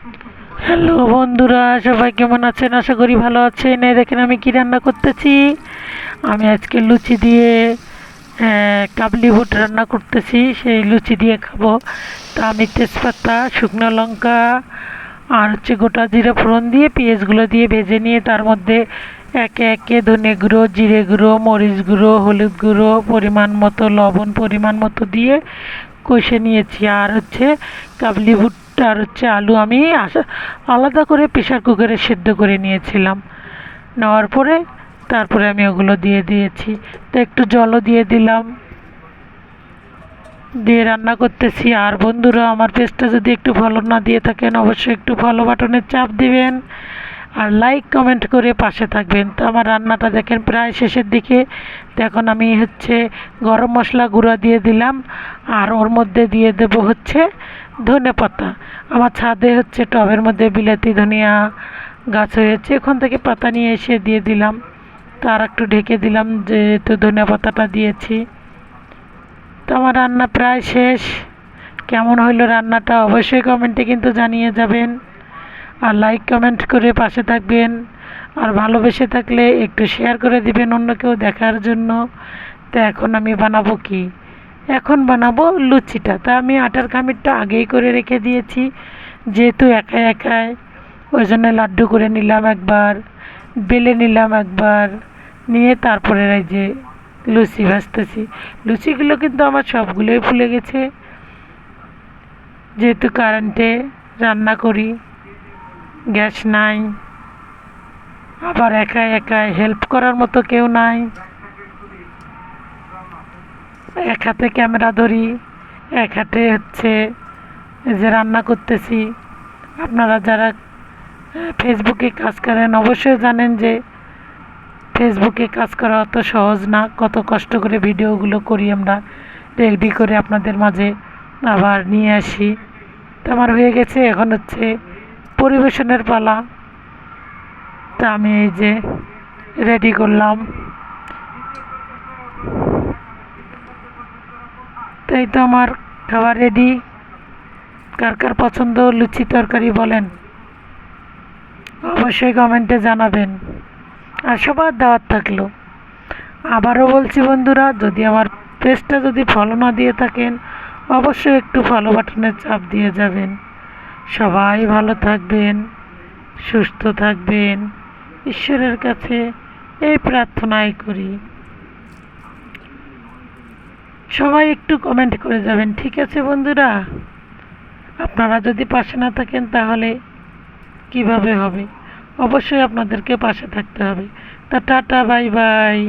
Hello বন্ধুরা, সবাই কেমন আছেন? আশা করি ভালো আছেন। এই দেখেন আমি কি রান্না করতেছি। আমি আজকে লুচি দিয়ে কাবলি বুট রান্না করতেছি, সেই লুচি দিয়ে খাবো। তা আমি তেজপাতা, শুকনো লঙ্কা আর হচ্ছে গোটা জিরে ফোড়ন দিয়ে পেঁয়াজগুলো দিয়ে ভেজে নিয়ে তার মধ্যে একে একে ধনে গুঁড়ো, জিরে গুঁড়ো, মরিচ গুঁড়ো, হলুদ গুঁড়ো, পরিমাণ মতো লবণ পরিমাণ মতো দিয়ে কষে নিয়েছি। আর হচ্ছে কাবলি বুট আর হচ্ছে আলু আমি আলাদা করে প্রেশার কুকারে সেদ্ধ করে নিয়েছিলাম। নেওয়ার পরে তারপরে আমি ওগুলো দিয়ে দিয়েছি। তো একটু জলও দিয়ে দিলাম, দিয়ে রান্না করতেছি। আর বন্ধুরা, আমার পেজটা যদি একটু ফলো না দিয়ে থাকেন অবশ্যই একটু ফলো বাটনের চাপ দিবেন আর লাইক কমেন্ট করে পাশে থাকবেন। তো আমার রান্নাটা দেখেন প্রায় শেষের দিকে। তো এখন আমি হচ্ছে গরম মশলা গুঁড়া দিয়ে দিলাম আর ওর মধ্যে দিয়ে দেব হচ্ছে ধনে পাতা। আমার ছাদে হচ্ছে টবের মধ্যে বিলাতি ধনিয়া গাছ হয়েছে, ওখান থেকে পাতা নিয়ে এসে দিয়ে দিলাম। তো আর একটু ঢেকে দিলাম, যেহেতু ধনিয়া পাতাটা দিয়েছি। তো আমার রান্না প্রায় শেষ। কেমন হইলো রান্নাটা অবশ্যই কমেন্টে কিন্তু জানিয়ে যাবেন আর লাইক কমেন্ট করে পাশে থাকবেন। আর ভালোবেসে থাকলে একটু শেয়ার করে দিবেন অন্য কেউ দেখার জন্য। তো এখন আমি বানাবো কি? এখন বানাবো লুচিটা। তা আমি আটার খামিরটা আগেই করে রেখে দিয়েছি, যেহেতু একাই একাই ওই জন্য লাড্ডু করে নিলাম একবার, বেলে নিলাম একবার, নিয়ে তারপরে এই যে লুচি ভাজতেছি। লুচিগুলো কিন্তু আমার সবগুলোই ফুলে গেছে, যেহেতু কারেন্টে রান্না করি, গ্যাস নাই, আবার একাই একাই হেল্প করার মতো কেউ নাই। এক হাতে ক্যামেরা ধরি, এক হাতে হচ্ছে এই যে রান্না করতেছি। আপনারা যারা ফেসবুকে কাজ করেন অবশ্যই জানেন যে ফেসবুকে কাজ করা অত সহজ না, কত কষ্ট করে ভিডিওগুলো করি আমরা, রেডি করে আপনাদের মাঝে আবার নিয়ে আসি। তো আমার হয়ে গেছে, এখন হচ্ছে পরিবেশনের পালা। তা আমি এই যে রেডি করলাম। তো এই তো আমার খাবার রেডি। কার কার পছন্দ লুচি তরকারি বলেন, অবশ্যই কমেন্টে জানাবেন। আর সবার দাওয়াত থাকলো। আবারও বলছি বন্ধুরা, যদি আমার পেজটা যদি ফলো না দিয়ে থাকেন অবশ্যই একটু ফলো বাটনের চাপ দিয়ে যাবেন। সবাই ভালো থাকবেন, সুস্থ থাকবেন, ঈশ্বরের কাছে এই প্রার্থনাই করি। সবাই একটু কমেন্ট করে যাবেন, ঠিক আছে বন্ধুরা? আপনারা যদি পাশে না থাকেন তাহলে কিভাবে হবে? অবশ্যই আপনাদেরকে পাশে থাকতে হবে। তা টাটা, বাই বাই।